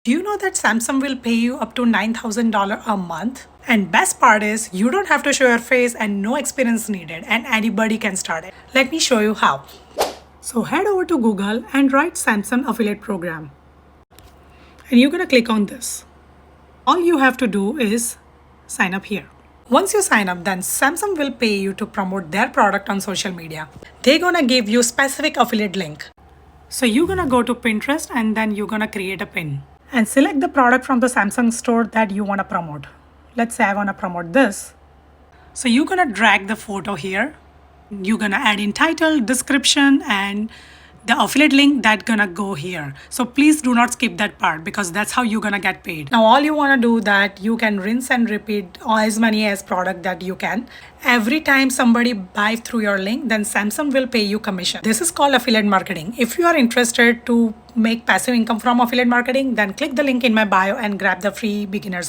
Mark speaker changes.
Speaker 1: Do you know that Samsung will pay you up to $9,000 a month? And best part is you don't have to show your face and no experience needed and anybody can start it. Let me show you how. So head over to Google and write Samsung affiliate program. And you're gonna click on this. All you have to do is sign up here. Once you sign up, then Samsung will pay you to promote their product on social media. They're gonna give you specific affiliate link. So you're gonna go to Pinterest and then you're gonna create a pin and select the product from the Samsung store that you wanna promote. Let's say I wanna promote this. So you're gonna drag the photo here. You're gonna add in title, description, and the affiliate link that's gonna go here. So please do not skip that part because that's how you're gonna get paid. Now all you wanna do that you can rinse and repeat as many as product that you can. Every time somebody buys through your link, then Samsung will pay you commission. This is called affiliate marketing. If you are interested to make passive income from affiliate marketing, then click the link in my bio and grab the free beginner's guide.